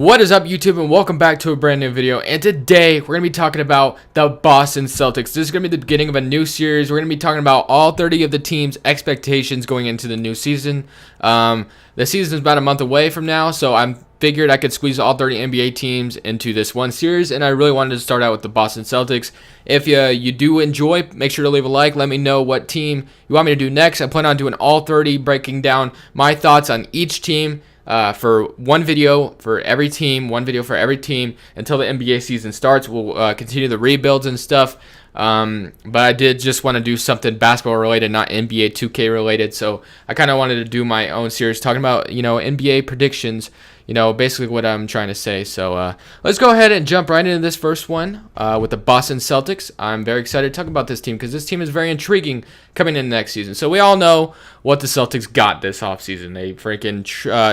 What is up, YouTube, and welcome back to a brand new video. And today we're going to be talking about the Boston Celtics. This is going to be the beginning of a new series. We're going to be talking about all 30 of the team's expectations going into the new season. The season is about a month away from now, so I figured I could squeeze all 30 NBA teams into this one series, and I really wanted to start out with the Boston Celtics. If you do enjoy, make sure to leave a like. Let me know what team you want me to do next. I plan on doing all 30, breaking down my thoughts on each team. For one video for every team, until the NBA season starts. We'll continue the rebuilds and stuff. But I did just want to do something basketball related, not NBA 2K related. So I kind of wanted to do my own series talking about, NBA predictions, basically what I'm trying to say. So let's go ahead and jump right into this first one with the Boston Celtics. I'm very excited to talk about this team because this team is very intriguing coming in next season. So we all know what the Celtics got this offseason. They freaking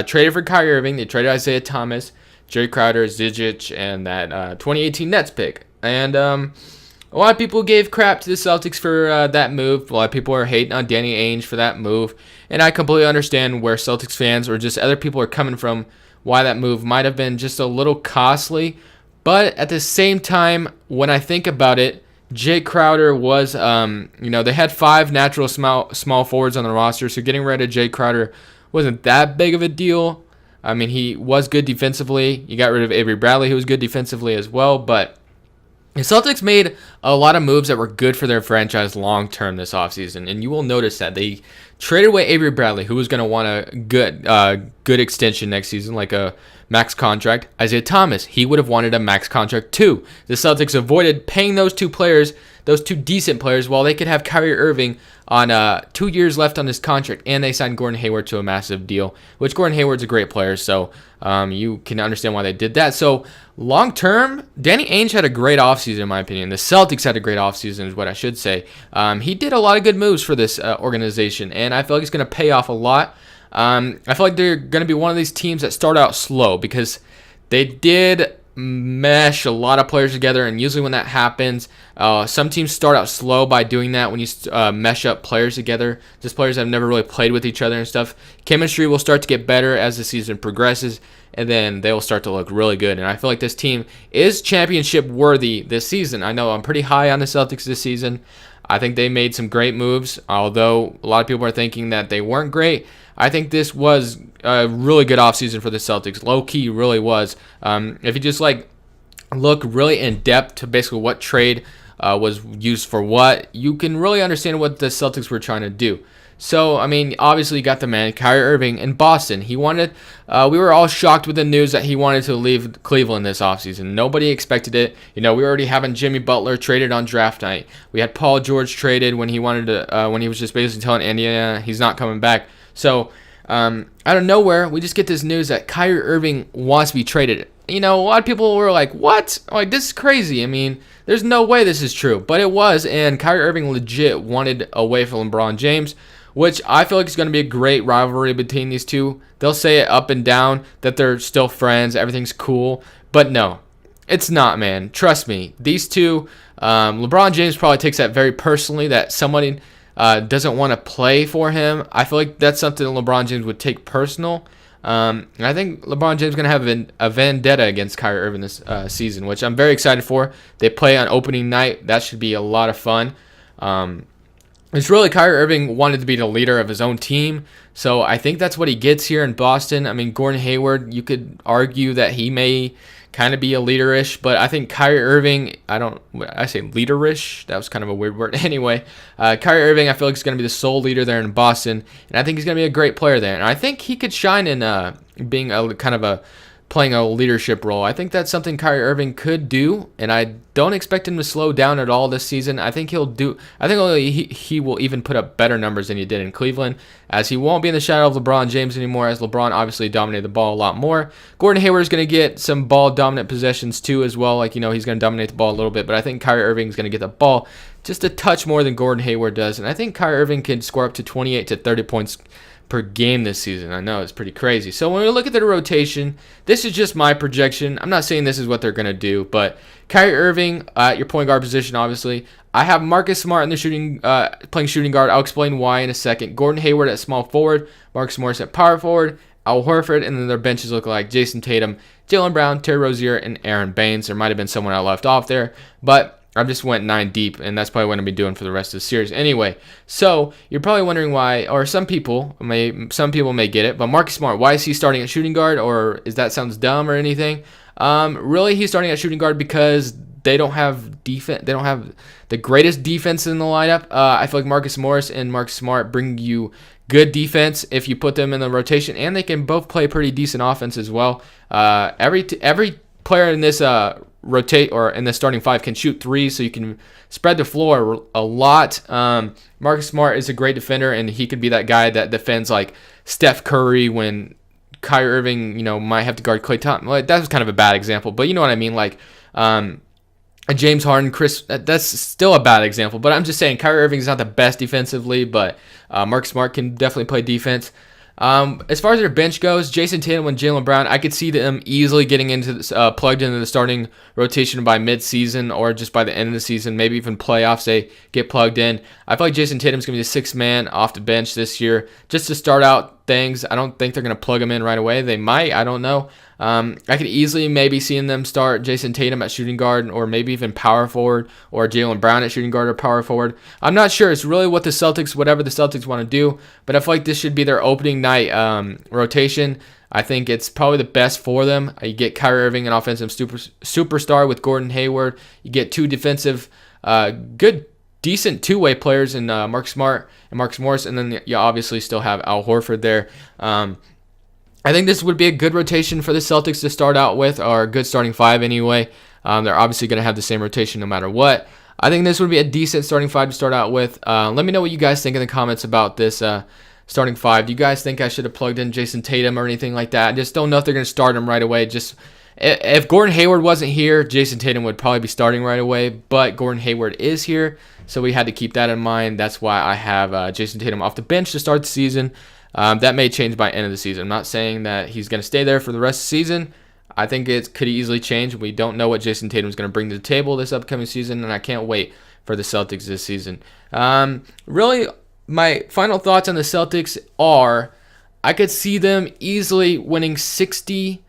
traded for Kyrie Irving. They traded Isaiah Thomas, Jay Crowder, Zizic, and that 2018 Nets pick. And a lot of people gave crap to the Celtics for that move. A lot of people are hating on Danny Ainge for that move. And I completely understand where Celtics fans or just other people are coming from, why that move might have been just a little costly. But at the same time, when I think about it, Jay Crowder was, they had 5 natural small forwards on the roster, so getting rid of Jay Crowder wasn't that big of a deal. I mean, he was good defensively. You got rid of Avery Bradley, who was good defensively as well, but the Celtics made a lot of moves that were good for their franchise long-term this offseason, and you will notice that they traded away Avery Bradley, who was going to want a good extension next season, like a max contract. Isaiah Thomas, he would have wanted a max contract too. The Celtics avoided paying those two decent players, while they could have Kyrie Irving on 2 years left on his contract, and they signed Gordon Hayward to a massive deal, which Gordon Hayward's a great player, so you can understand why they did that. So long term, Danny Ainge had a great offseason, in my opinion. The Celtics had a great offseason is what I should say. He did a lot of good moves for this organization, and I feel like it's going to pay off a lot. I feel like they're going to be one of these teams that start out slow because they did mesh a lot of players together, and usually when that happens, some teams start out slow by doing that. When you mesh up players together, just players that have never really played with each other and stuff, chemistry will start to get better as the season progresses, and then they will start to look really good. And I feel like this team is championship worthy this season. I know I'm pretty high on the Celtics this season. I think they made some great moves, although a lot of people are thinking that they weren't great. I think this was a really good offseason for the Celtics. Low-key really was. If you just look really in depth to basically what trade was used for what, you can really understand what the Celtics were trying to do. So, I mean, obviously you got the man, Kyrie Irving, in Boston. We were all shocked with the news that he wanted to leave Cleveland this offseason. Nobody expected it. We already having Jimmy Butler traded on draft night. We had Paul George traded when he wanted to, when he was just basically telling Indiana he's not coming back. So, out of nowhere, we just get this news that Kyrie Irving wants to be traded. A lot of people were like, what? This is crazy. I mean, there's no way this is true. But it was, and Kyrie Irving legit wanted away from LeBron James, which I feel like is going to be a great rivalry between these two. They'll say it up and down that they're still friends, everything's cool. But no, it's not, man. Trust me. These two, LeBron James probably takes that very personally, that somebody doesn't want to play for him. I feel like that's something LeBron James would take personal. And I think LeBron James is going to have a vendetta against Kyrie Irving this season, which I'm very excited for. They play on opening night. That should be a lot of fun. It's really Kyrie Irving wanted to be the leader of his own team, so I think that's what he gets here in Boston. I mean, Gordon Hayward, you could argue that he may kind of be a leaderish, but I think Kyrie Irving, I say leaderish, that was kind of a weird word. Anyway, Kyrie Irving, I feel like he's going to be the sole leader there in Boston, and I think he's going to be a great player there, and I think he could shine in being playing a leadership role. I think that's something Kyrie Irving could do, and I don't expect him to slow down at all this season. I think he will even put up better numbers than he did in Cleveland, as he won't be in the shadow of LeBron James anymore, as LeBron obviously dominated the ball a lot more. Gordon Hayward is going to get some ball dominant possessions too as well. He's going to dominate the ball a little bit, but I think Kyrie Irving is going to get the ball just a touch more than Gordon Hayward does, and I think Kyrie Irving can score up to 28 to 30 points per game this season. I know it's pretty crazy. So when we look at the rotation, this is just my projection. I'm not saying this is what they're going to do, but Kyrie Irving at your point guard position, obviously. I have Marcus Smart in the playing shooting guard. I'll explain why in a second. Gordon Hayward at small forward, Marcus Morris at power forward, Al Horford, and then their benches look like Jason Tatum, Jaylen Brown, Terry Rozier, and Aaron Baines. There might have been someone I left off there, but I just went 9 deep, and that's probably what I'm going to be doing for the rest of the series. Anyway, so you're probably wondering why, or some people may get it, but Marcus Smart, why is he starting at shooting guard, or is that sounds dumb or anything? Really, he's starting at shooting guard because they don't have defense. They don't have the greatest defense in the lineup. I feel like Marcus Morris and Marcus Smart bring you good defense if you put them in the rotation, and they can both play pretty decent offense as well. Every player in this rotate or in the starting 5 can shoot 3, so you can spread the floor a lot. Marcus Smart is a great defender, and he could be that guy that defends like Steph Curry when Kyrie Irving, might have to guard Klay Thompson. Like, that was kind of a bad example, but you know what I mean. Like James Harden, that's still a bad example, but I'm just saying Kyrie Irving is not the best defensively, but Marcus Smart can definitely play defense. As far as their bench goes, Jason Tatum and Jaylen Brown, I could see them easily getting into this, plugged into the starting rotation by mid-season or just by the end of the season, maybe even playoffs. They get plugged in. I feel like Jason Tatum's going to be the sixth man off the bench this year just to start out things. I don't think they're going to plug him in right away. They might. I don't know. I could easily maybe seeing them start Jason Tatum at shooting guard or maybe even power forward, or Jaylen Brown at shooting guard or power forward. I'm not sure. It's really whatever the Celtics want to do, but I feel like this should be their opening night rotation. I think it's probably the best for them. You get Kyrie Irving, an offensive superstar with Gordon Hayward. You get two defensive, decent two-way players in Marcus Smart and Marcus Morris, and then you obviously still have Al Horford there. I think this would be a good rotation for the Celtics to start out with, or a good starting 5 anyway. They're obviously going to have the same rotation no matter what. I think this would be a decent starting 5 to start out with. Let me know what you guys think in the comments about this starting 5. Do you guys think I should have plugged in Jason Tatum or anything like that? I just don't know if they're going to start him right away. Just if Gordon Hayward wasn't here, Jason Tatum would probably be starting right away, but Gordon Hayward is here, so we had to keep that in mind. That's why I have Jason Tatum off the bench to start the season. That may change by end of the season. I'm not saying that he's going to stay there for the rest of the season. I think it could easily change. We don't know what Jason Tatum is going to bring to the table this upcoming season, and I can't wait for the Celtics this season. Really, my final thoughts on the Celtics are I could see them easily winning 60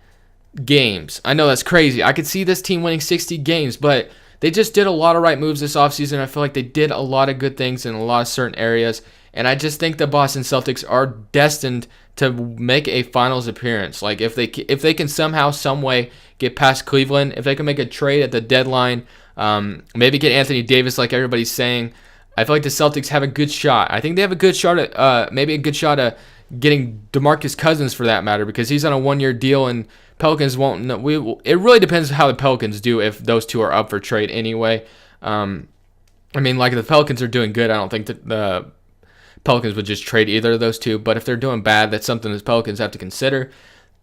games. I know that's crazy. I could see this team winning 60 games, but they just did a lot of right moves this offseason. I feel like they did a lot of good things in a lot of certain areas. And I just think the Boston Celtics are destined to make a finals appearance. Like if they can somehow, some way get past Cleveland, if they can make a trade at the deadline, maybe get Anthony Davis like everybody's saying, I feel like the Celtics have a good shot. I think they have a good shot at maybe a good shot at getting DeMarcus Cousins for that matter, because he's on a 1-year deal and Pelicans won't. It really depends how the Pelicans do if those two are up for trade anyway. I mean, like the Pelicans are doing good. I don't think that the Pelicans would just trade either of those two, but if they're doing bad, that's something the Pelicans have to consider.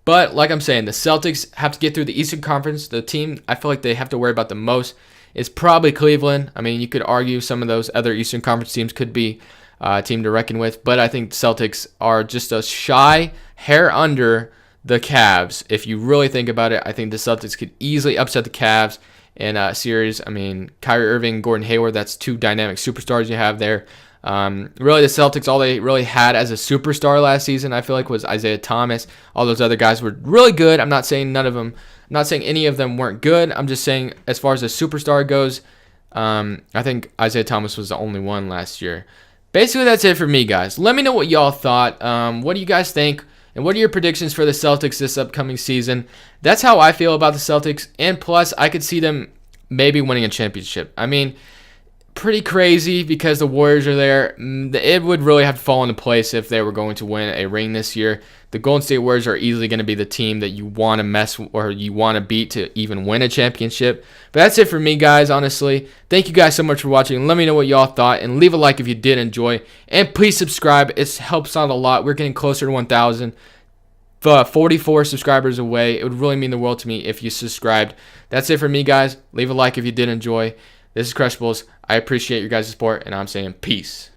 But like I'm saying, the Celtics have to get through the Eastern Conference. The team I feel like they have to worry about the most is probably Cleveland. I mean, you could argue some of those other Eastern Conference teams could be a team to reckon with, but I think the Celtics are just a shy hair under the Cavs. If you really think about it, I think the Celtics could easily upset the Cavs in a series. I mean, Kyrie Irving, Gordon Hayward, that's two dynamic superstars you have there. Really, the Celtics, all they really had as a superstar last season, I feel like, was Isaiah Thomas. All those other guys were really good. I'm not saying any of them weren't good. I'm just saying as far as a superstar goes, I think Isaiah Thomas was the only one last year. Basically, that's it for me, guys. Let me know what y'all thought. What do you guys think? And what are your predictions for the Celtics this upcoming season? That's how I feel about the Celtics. And plus, I could see them maybe winning a championship. I mean, pretty crazy because the Warriors are there. It would really have to fall into place if they were going to win a ring this year. The Golden State Warriors are easily going to be the team that you want to mess or you want to beat to even win a championship. But that's it for me, guys, honestly. Thank you guys so much for watching. Let me know what y'all thought, and leave a like if you did enjoy. And please subscribe. It helps out a lot. We're getting closer to 1,000. 44 subscribers away. It would really mean the world to me if you subscribed. That's it for me, guys. Leave a like if you did enjoy. This is Crushables. I appreciate your guys' support, and I'm saying peace.